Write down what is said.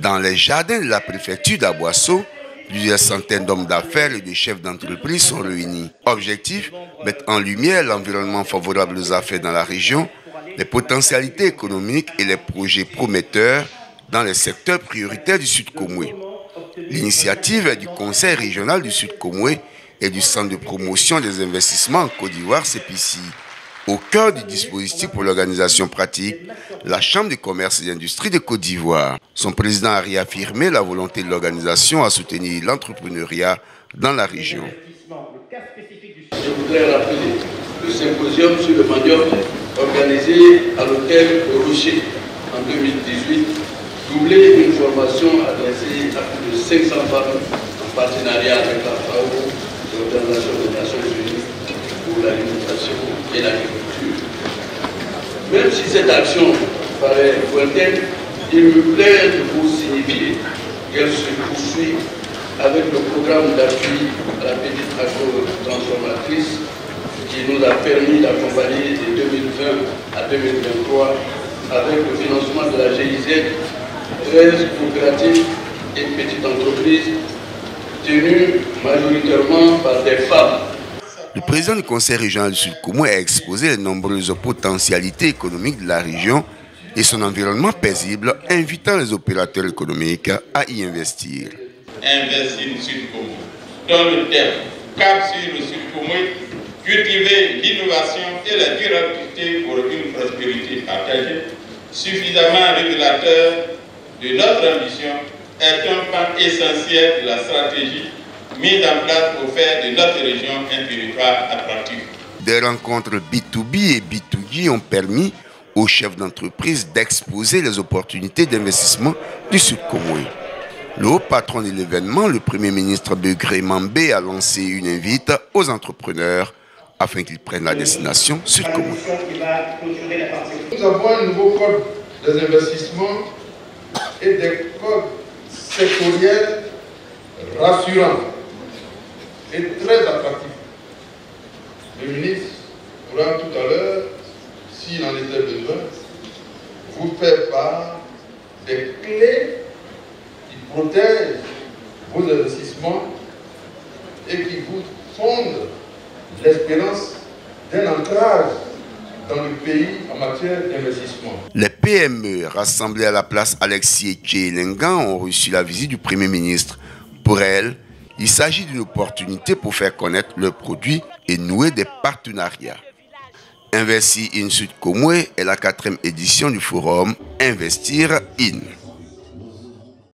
Dans les jardins de la préfecture d'Aboisseau, plusieurs centaines d'hommes d'affaires et de chefs d'entreprise sont réunis. Objectif, mettre en lumière l'environnement favorable aux affaires dans la région, les potentialités économiques et les projets prometteurs dans les secteurs prioritaires du Sud Komoué. L'initiative est du Conseil régional du Sud Komoué et du Centre de promotion des investissements en Côte d'Ivoire, CEPICI. Au cœur du dispositif pour l'organisation pratique, la Chambre de commerce et d'industrie de Côte d'Ivoire. Son président a réaffirmé la volonté de l'organisation à soutenir l'entrepreneuriat dans la région. Je voudrais rappeler le symposium sur le manioc organisé à l'hôtel Rocher en 2018, doublé d'une formation adressée à plus de 500 femmes en partenariat avec la FAO, l'Organisation des Nations Unies pour l'alimentation et l'agriculture. Même si cette action paraît lointaine, il me plaît de vous signifier qu'elle se poursuit avec le programme d'appui à la petite agro-transformatrice qui nous a permis d'accompagner de 2020 à 2023 avec le financement de la GIZ, 13 coopératives et petites entreprises tenues majoritairement par des femmes. Le président du Conseil régional du Sud Komoué a exposé les nombreuses potentialités économiques de la région et son environnement paisible, invitant les opérateurs économiques à y investir. Investir le Sud Komoué, dans le thème Cap sur le Sud Komoué, cultiver l'innovation et la durabilité pour une prospérité partagée, suffisamment révélateur de notre ambition, est un pan essentiel de la stratégie mise en place pour faire de notre région un territoire attractif. Des rencontres B2B et B2G ont permis aux chefs d'entreprise d'exposer les opportunités d'investissement du Sud Komoué. Le haut patron de l'événement, le Premier ministre Begré Mambé, a lancé une invite aux entrepreneurs afin qu'ils prennent la destination Sud Komoué. Nous avons un nouveau code des investissements et des codes sectoriels rassurants et très attractifs. Le ministre pourra tout à l'heure, s'il en était besoin, vous faire part des clés qui protègent vos investissements et qui vous fondent l'espérance d'un ancrage dans le pays en matière d'investissement. Les PME rassemblées à la place Alexis Tchélengan ont reçu la visite du Premier ministre. Pour elles, il s'agit d'une opportunité pour faire connaître leurs produits et nouer des partenariats. Investir in Sud Komoué est la 4e édition du forum Investir in.